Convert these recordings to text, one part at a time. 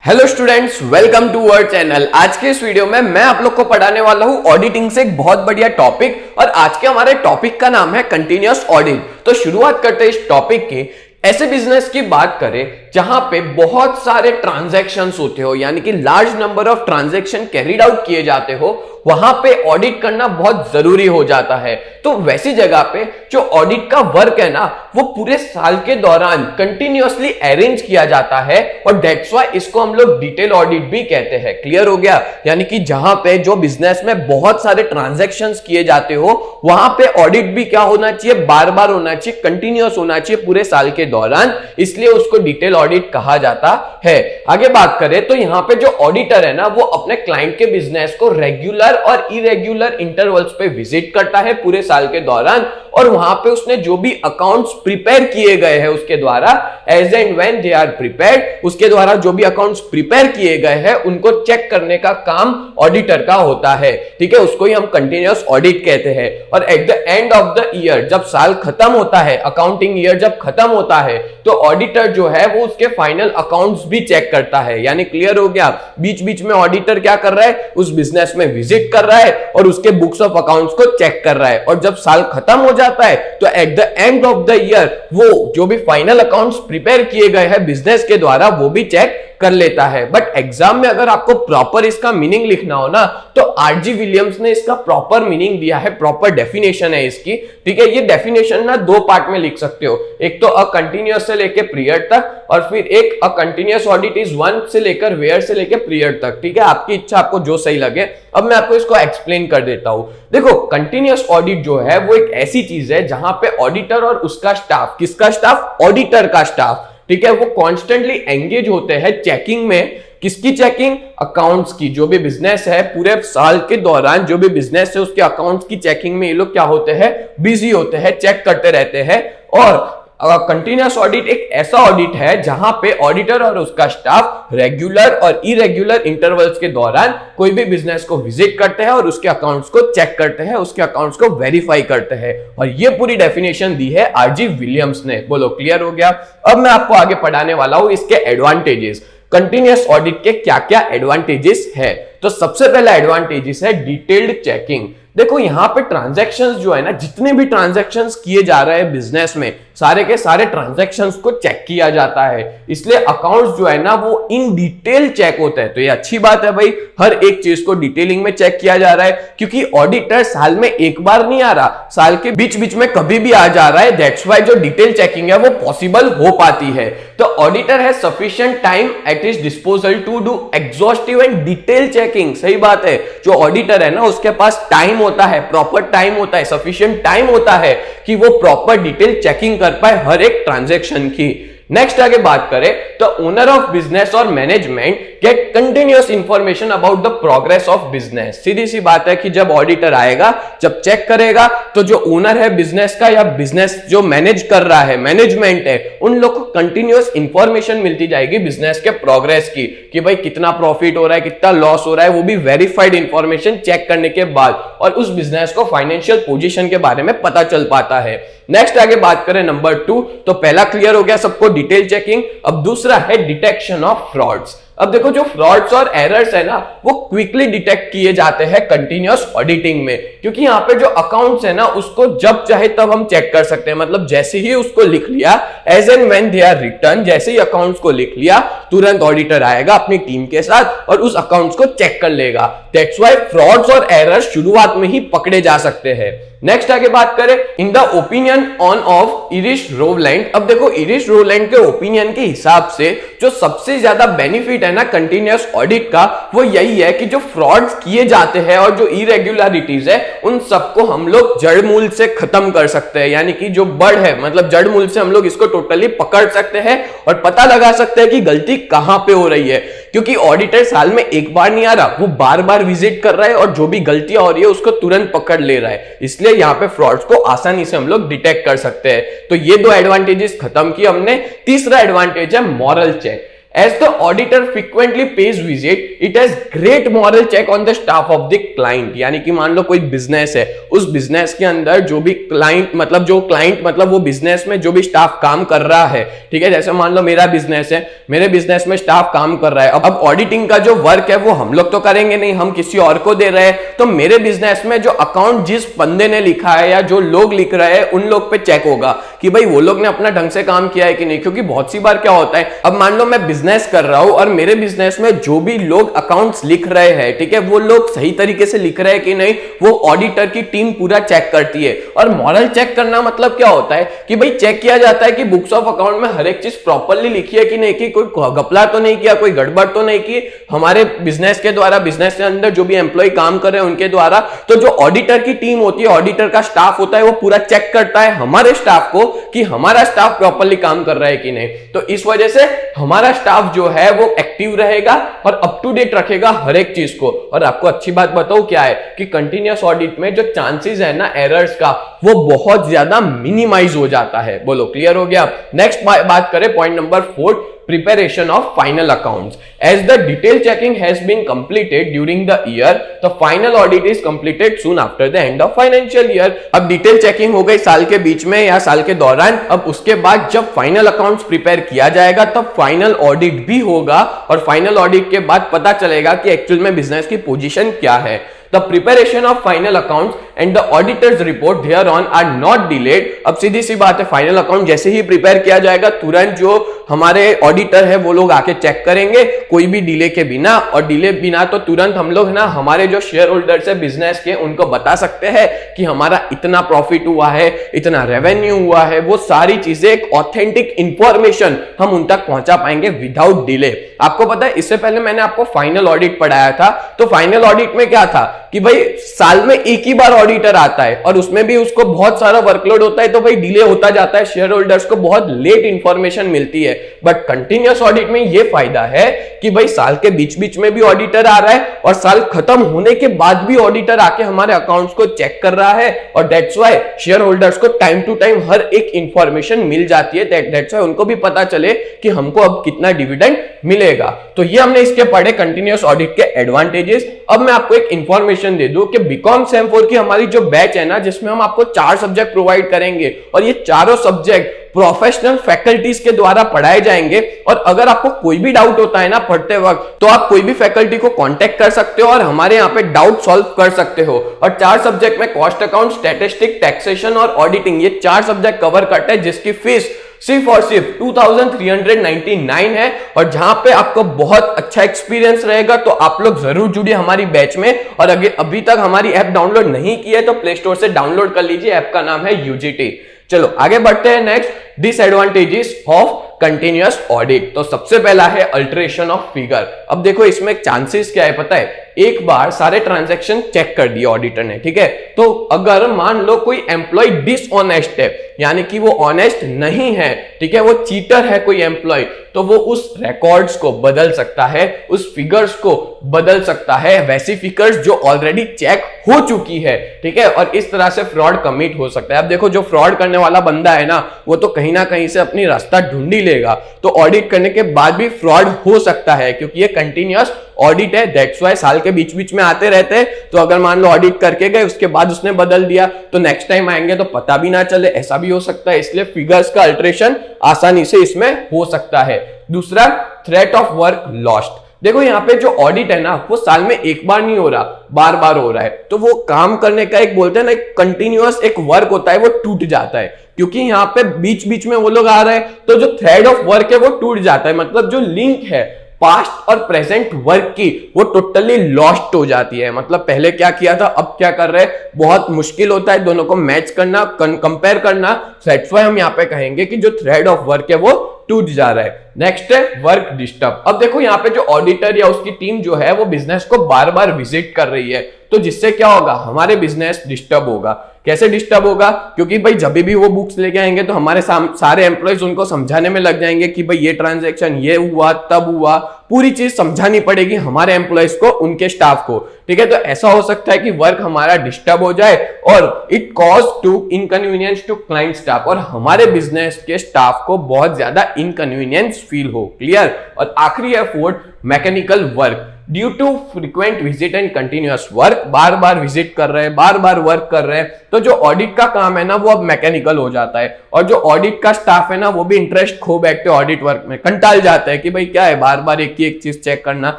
Hello students, welcome to our channel. आज के इस वीडियो में मैं आप लोग को पढ़ाने वाला हूं ऑडिटिंग से एक बहुत बढ़िया टॉपिक, और आज के हमारे टॉपिक का नाम है कंटिन्यूअस ऑडिट। तो शुरुआत करते हैं इस टॉपिक की। ऐसे बिजनेस की बात करें जहां पे बहुत सारे ट्रांजैक्शंस होते हो, यानी कि large number of transaction carried out किए जाते हो, वहां पे ऑडिट करना बहुत जरूरी हो जाता है। तो वैसी जगह पे जो ऑडिट का वर्क है ना, वो पूरे साल के दौरान कंटिन्यूअसली अरेंज किया जाता है, और दैट्स व्हाई इसको हम लोग डिटेल ऑडिट भी कहते हैं। क्लियर हो गया? यानी कि जहां पे जो बिजनेस में बहुत सारे ट्रांजैक्शंस किए जाते हो, वहां पे ऑडिट भी क्या होना चाहिए, बार बार होना चाहिए, कंटिन्यूअस होना चाहिए पूरे साल के दौरान, इसलिए उसको डिटेल ऑडिट कहा जाता है। आगे बात करें तो यहां पे जो ऑडिटर है ना, वो अपने क्लाइंट के बिजनेस को रेगुलर और इरेगुलर इंटरवल्स पे विजिट करता है पूरे साल के दौरान, और वहां पे उसने जो भी अकाउंट्स प्रिपेयर किए गए हैं उसके द्वारा, as and when they are prepared, उसके द्वारा जो भी अकाउंट्स प्रिपेयर किए गए हैं उनको चेक करने का काम ऑडिटर का होता है। ठीक है, उसको ही हम कंटिन्यूअस ऑडिट कहते हैं। और at the end of the year, जब साल खत्म होता है, अकाउंटिंग ईयर जब खत्म होता है, तो ऑडिटर जो है वो उसके फाइनल अकाउंट्स भी चेक करता है। यानी क्लियर हो गया? बीच बीच में ऑडिटर क्या कर रहा है, उस बिजनेस में विजिट कर रहा है और उसके बुक्स ऑफ अकाउंट्स को चेक कर रहा है, और जब साल खत्म हो जाता है तो at the end of the year वो जो भी फाइनल अकाउंट्स प्रिपेयर किए गए हैं बिजनेस के द्वारा, वो भी चेक कर लेता है। बट एग्जाम में अगर आपको प्रॉपर इसका मीनिंग लिखना हो ना, तो आरजी विलियम्स ने इसका प्रॉपर मीनिंग दिया है, प्रॉपर डेफिनेशन है इसकी। ठीक है, ये डेफिनेशन ना दो पार्ट में लिख सकते हो, एक तो अ कंटिन्यूअस से लेकर पीरियड तक, और फिर एक a continuous audit is one से लेकर वेयर से लेकर पीरियड तक। ठीक है, आपकी इच्छा, आपको जो सही लगे। अब मैं आपको इसको एक्सप्लेन कर देता हूं। देखो, कंटिन्यूअस ऑडिट जो है वो एक ऐसी चीज है जहां पे ऑडिटर और उसका स्टाफ, किसका स्टाफ, ऑडिटर का स्टाफ, ठीक है, वो कॉन्स्टेंटली एंगेज होते हैं चेकिंग में। किसकी चेकिंग? अकाउंट्स की। जो भी बिजनेस है पूरे साल के दौरान, जो भी बिजनेस है उसके अकाउंट्स की चेकिंग में ये लोग क्या होते हैं, बिजी होते हैं, चेक करते रहते हैं। और कंटिन्यूअस ऑडिट एक ऐसा ऑडिट है जहां पे ऑडिटर और उसका स्टाफ रेगुलर और इरेगुलर इंटरवल्स के दौरान कोई भी बिजनेस को विजिट करते हैं और उसके अकाउंट्स को चेक करते हैं, उसके अकाउंट्स को वेरीफाई करते हैं। और ये पूरी डेफिनेशन दी है आरजी विलियम्स ने। बोलो, क्लियर हो गया? अब मैं आपको आगे पढ़ाने वाला हूं इसके एडवांटेजेस। कंटिन्यूअस ऑडिट के क्या क्या एडवांटेजेस है? तो सबसे पहला एडवांटेजेस है डिटेल्ड चेकिंग। देखो, यहां पे ट्रांजैक्शंस जो है ना, जितने भी ट्रांजैक्शंस किए जा रहे हैं बिजनेस में, सारे के सारे ट्रांजैक्शंस को चेक किया जाता है, इसलिए अकाउंट्स जो है ना वो इन डिटेल चेक होते हैं। तो ये अच्छी बात है भाई, हर एक चीज को डिटेलिंग में चेक किया जा रहा है, क्योंकि ऑडिटर साल में एक बार नहीं आ रहा, साल के बीच बीच में कभी भी आ जा रहा है। दैट्स व्हाई जो डिटेल चेकिंग है वो पॉसिबल हो पाती है। तो ऑडिटर है sufficient time at his disposal to do exhaustive and detail checking. सही बात है, जो ऑडिटर है ना उसके पास टाइम होता है, प्रॉपर टाइम होता है, सफिशिएंट टाइम होता है कि वो प्रॉपर डिटेल चेकिंग कर पाए हर एक ट्रांजैक्शन की। नेक्स्ट आगे बात करें तो ओनर ऑफ बिजनेस और management get continuous information about the progress of business. सीधी सी बात है कि जब ऑडिटर आएगा, जब चेक करेगा, तो जो ओनर है बिजनेस का या बिजनेस जो मैनेज कर रहा है, मैनेजमेंट है, उन लोग को कंटिन्यूअस इंफॉर्मेशन मिलती जाएगी बिजनेस के प्रोग्रेस की, कि भाई कितना प्रॉफिट हो रहा है, कितना लॉस हो रहा है, वो भी वेरीफाइड इंफॉर्मेशन चेक करने के बाद, और उस बिजनेस को फाइनेंशियल पोजीशन के बारे में पता चल पाता है। नेक्स्ट आगे बात करें नंबर 2, तो पहला क्लियर हो गया सबको, डिटेल चेकिंग। अब दूसरा है डिटेक्शन ऑफ फ्रॉड्स। अब देखो, जो फ्रॉड्स और एरर्स है ना वो क्विकली डिटेक्ट किए जाते हैं कंटिन्यूअस ऑडिटिंग में, क्योंकि यहाँ पे जो अकाउंट्स है ना उसको जब चाहे तब हम चेक कर सकते हैं। मतलब जैसे ही उसको लिख लिया, as and when they are return, जैसे ही अकाउंट्स को लिख लिया, तुरंत ऑडिटर आएगा अपनी टीम के साथ और उस अकाउंट्स को चेक कर लेगा। दैट्स व्हाई फ्रॉड्स और एरर्स शुरुआत में ही पकड़े जा सकते हैं। नेक्स्ट आगे बात करें in the opinion of Irish Rowland. अब देखो, इरिश रोवलैंड के ओपिनियन के हिसाब से जो सबसे ज्यादा बेनिफिट है ना कंटिन्यूअस ऑडिट का, वो यही है कि जो फ्रॉड्स किए जाते हैं और जो इरेगुलरिटीज है, उन सबको हम लोग जड़ मूल से खत्म कर सकते हैं। यानी कि जो बड़ है, मतलब जड़ मूल से हम लोग इसको टोटली पकड़ सकते हैं और पता लगा सकते हैं कि गलती कहां पे हो रही है, क्योंकि ऑडिटर साल में एक बार नहीं आ रहा, वो बार बार विजिट कर रहा है और जो भी गलतियां हो रही है उसको तुरंत पकड़ ले रहा है। इसलिए यहां पे फ्रॉड्स को आसानी से हम लोग डिटेक्ट कर सकते हैं। तो ये दो एडवांटेजेस खत्म किए हमने। तीसरा एडवांटेज है moral check. As the auditor frequently pays visit, it has great moral check on the staff of the client. यानी कि मान लो कोई बिजनेस है, उस बिजनेस के अंदर जो भी क्लाइंट मतलब वो बिजनेस में जो भी स्टाफ काम कर रहा है, ठीक है, जैसे मान लो मेरा बिजनेस है, मेरे बिजनेस में स्टाफ काम कर रहा है, अब ऑडिटिंग का जो वर्क है वो हम लोग तो करेंगे नहीं, हम किसी और को दे रहे हैं, तो मेरे बिजनेस में जो अकाउंट जिस बंदे ने लिखा है या जो लोग लिख रहे हैं उन लोग पे चेक होगा कि भाई वो लोग ने अपना ढंग से काम किया है कि नहीं। क्योंकि बहुत सी बार क्या होता है, अब मान लो मैं बिजनेस कर रहा हूं और मेरे बिजनेस में जो भी लोग अकाउंट्स लिख रहे हैं, ठीक है, वो लोग सही तरीके से लिख रहे हैं कि नहीं, वो ऑडिटर की टीम पूरा चेक करती है। और मॉरल चेक करना मतलब क्या होता है कि भाई चेक किया जाता है कि बुक्स ऑफ अकाउंट में हर एक चीज प्रॉपर्ली लिखी है कि नहीं, कि कोई घपला तो नहीं किया, कोई गड़बड़ तो नहीं की हमारे बिजनेस के द्वारा, बिजनेस के अंदर जो भी एम्प्लॉय काम कर रहे हैं उनके द्वारा। तो जो ऑडिटर की टीम होती है, ऑडिटर का स्टाफ होता है, वो पूरा चेक करता है हमारे स्टाफ को कि हमारा स्टाफ प्रॉपर्ली काम कर रहा है कि नहीं। तो इस वजह से हमारा स्टाफ जो है वो एक्टिव रहेगा और अप टू डेट रखेगा हर एक चीज को। और आपको अच्छी बात बताऊं क्या है कि कंटिन्यूअस ऑडिट में जो चांसेस है ना एरर्स का, वो बहुत ज्यादा मिनिमाइज हो जाता है। बोलो क्लियर हो गया। नेक्स्ट बात करें point number 4, preparation of final accounts. As the detailed checking has been completed during the year, the final audit is completed soon after the end of financial year. अब detail checking हो गई साल के बीच में या साल के दौरान, अब उसके बाद जब फाइनल अकाउंट्स प्रिपेयर किया जाएगा तब फाइनल ऑडिट भी होगा और फाइनल ऑडिट के बाद पता चलेगा कि एक्चुअल में बिजनेस की पोजीशन क्या है। The preparation of final accounts and the auditor's report thereon are not delayed. अब सीधी सी बात है, फाइनल अकाउंट जैसे ही प्रिपेयर किया जाएगा तुरंत जो हमारे ऑडिटर है वो लोग आके चेक करेंगे, कोई भी डिले के बिना। और डिले बिना तो तुरंत हम लोग ना हमारे जो शेयर होल्डर्स है बिजनेस के, उनको बता सकते हैं कि हमारा इतना प्रॉफिट हुआ है, इतना रेवेन्यू हुआ है, वो सारी चीजें एक ऑथेंटिक इंफॉर्मेशन हम उन तक पहुंचा पाएंगे विदाउट डिले। आपको पता है इससे पहले मैंने आपको फाइनल ऑडिट पढ़ाया था, तो फाइनल ऑडिट में क्या था कि भाई साल में एक ही बार ऑडिटर आता है और उसमें भी उसको बहुत सारा वर्कलोड होता है, तो भाई डिले होता जाता है, शेयर होल्डर्स को बहुत लेट इंफॉर्मेशन मिलती है। बट कंटिन्यूअस ऑडिट में ये फायदा है कि भाई साल के बीच बीच में भी ऑडिटर आ रहा है और साल खत्म होने के बाद भी ऑडिटर आके हमारे अकाउंट्स को चेक कर रहा है, और दैट्स व्हाई शेयर होल्डर्स को टाइम टू टाइम हर एक इंफॉर्मेशन मिल जाती है। दैट्स व्हाई उनको भी पता चले कि हमको अब कितना डिविडेंड मिलेगा। तो ये हमने इसके पढ़े कंटिन्यूअस ऑडिट के एडवांटेजेस। अब मैं आपको एक इंफॉर्मेशन दे दूं कि बीकॉम सेम 4 की हमारी जो बैच है ना, जिसमें हम आपको 4 सब्जेक्ट प्रोवाइड करेंगे और ये चारों सब्जेक्ट प्रोफेशनल फैकल्टीज के द्वारा पढ़ाए जाएंगे। और अगर आपको कोई भी डाउट होता है ना पढ़ते वक्त, तो आप कोई भी फैकल्टी को कांटेक्ट कर सकते हो और हमारे यहाँ पे डाउट सॉल्व कर सकते हो। और 4 सब्जेक्ट में कॉस्ट अकाउंट, स्टैटिस्टिक, टैक्सेशन और ऑडिटिंग, ये 4 सब्जेक्ट कवर करते हैं, जिसकी फीस सिर्फ और सिर्फ 2399 है। और जहां पे आपको बहुत अच्छा एक्सपीरियंस रहेगा, तो आप लोग जरूर जुड़िए हमारी बैच में। और अगर अभी तक हमारी ऐप डाउनलोड नहीं की है तो प्ले स्टोर से डाउनलोड कर लीजिए, ऐप का नाम है यूजीटी। चलो आगे बढ़ते हैं। Next, disadvantages of continuous audit. तो सबसे पहला है अल्टरेशन ऑफ फिगर। अब देखो इसमें चांसेस क्या है पता है, एक बार सारे ट्रांजैक्शन चेक कर दिए ऑडिटर ने, ठीक है, तो अगर मान लो कोई एम्प्लॉय डिसऑनेस्ट है, यानी कि वो ऑनेस्ट नहीं है, ठीक है, वो चीटर है कोई एम्प्लॉय, तो वो उस रिकॉर्ड्स को बदल सकता है, उस फिगर्स को बदल सकता है, वैसी फिगर्स जो ऑलरेडी चेक हो चुकी है, ठीक है, और इस तरह से फ्रॉड कमिट हो सकता है। अब देखो जो फ्रॉड करने वाला बंदा है ना, वो तो कहीं ना कहीं से अपनी रास्ता ढूंढ ही लेगा, तो ऑडिट करने के बाद भी फ्रॉड हो सकता है, क्योंकि ये कंटिन्यूअस ऑडिट है। दैट्स व्हाई साल के बीच बीच में आते रहते हैं। तो अगर मान लो ऑडिट करके गए, उसके बाद उसने बदल दिया, तो नेक्स्ट टाइम आएंगे तो पता भी ना चले, ऐसा भी हो सकता है। इसलिए फिगर्स का अल्टरेशन आसानी से इसमें हो सकता है। दूसरा, थ्रेट ऑफ वर्क लॉस्ट। देखो यहाँ पे जो ऑडिट है ना, वो साल में एक बार नहीं हो रहा, बार बार हो रहा है, तो वो काम करने का एक बोलते हैं ना, एक कंटिन्यूअस एक वर्क होता है, वो टूट जाता है, क्योंकि यहाँ पे बीच बीच में वो लोग आ रहे हैं, तो जो थ्रेड ऑफ वर्क है वो टूट जाता है। मतलब जो लिंक है पास्ट और प्रेजेंट वर्क की, वो टोटली लॉस्ट हो जाती है। मतलब पहले क्या किया था, अब क्या कर रहे हैं, बहुत मुश्किल होता है दोनों को मैच करना, कंपेयर करना। दैट्स व्हाई हम यहाँ पे कहेंगे कि जो थ्रेड ऑफ वर्क है वो टूट जा रहा है। नेक्स्ट है वर्क डिस्टर्ब। अब देखो यहाँ पे जो ऑडिटर या उसकी टीम जो है वो बिजनेस को बार बार विजिट कर रही है, तो जिससे क्या होगा, हमारे बिजनेस डिस्टर्ब होगा। कैसे डिस्टर्ब होगा? क्योंकि भाई जब भी वो बुक्स लेके आएंगे तो हमारे सारे एम्प्लॉयज उनको समझाने में लग जाएंगे कि भाई ये ट्रांजैक्शन ये हुआ तब हुआ, पूरी चीज समझानी पड़ेगी हमारे एम्प्लॉयज को, उनके स्टाफ को। ठीक है, तो ऐसा हो सकता है कि वर्क हमारा डिस्टर्ब हो जाए और it cause to inconvenience to client staff, और हमारे बिजनेस के स्टाफ को बहुत ज्यादा इनकन्वीनियंस फील हो। क्लियर? और आखिरी है fourth, mechanical work. Due to frequent visit and continuous work, बार बार विजिट कर रहे हैं, बार बार वर्क कर रहे हैं, तो जो ऑडिट का काम है ना वो अब मैकेनिकल हो जाता है, और जो ऑडिट का स्टाफ है ना वो भी इंटरेस्ट खो बैठते ऑडिट वर्क में, कंटाल जाता है कि भाई क्या है बार बार एक ही एक चीज चेक करना।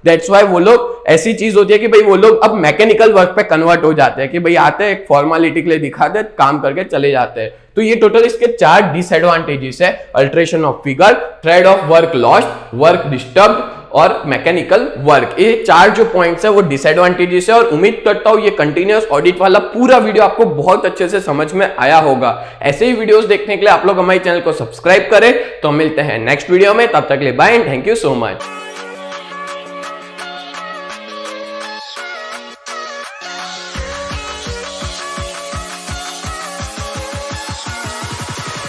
दैट्स वाई वो लोग, ऐसी चीज होती है कि भाई वो लोग अब मैकेनिकल वर्क पे कन्वर्ट हो जाते हैं कि भाई आते हैं एक फॉर्मेलिटी के लिए दिखाते हैं, काम करके चले जाते हैं। तो ये टोटल इसके 4 डिसएडवांटेजेस है, alteration of figure, thread of work lost, work disturbed और मैकेनिकल वर्क। ये 4 जो पॉइंट्स है वो डिसएडवांटेजेस है, और उम्मीद करता हूं ये कंटिन्यूअस ऑडिट वाला पूरा वीडियो आपको बहुत अच्छे से समझ में आया होगा। ऐसे ही वीडियोस देखने के लिए आप लोग हमारे चैनल को सब्सक्राइब करें। तो मिलते हैं नेक्स्ट वीडियो में, तब तक के लिए bye and thank you so much.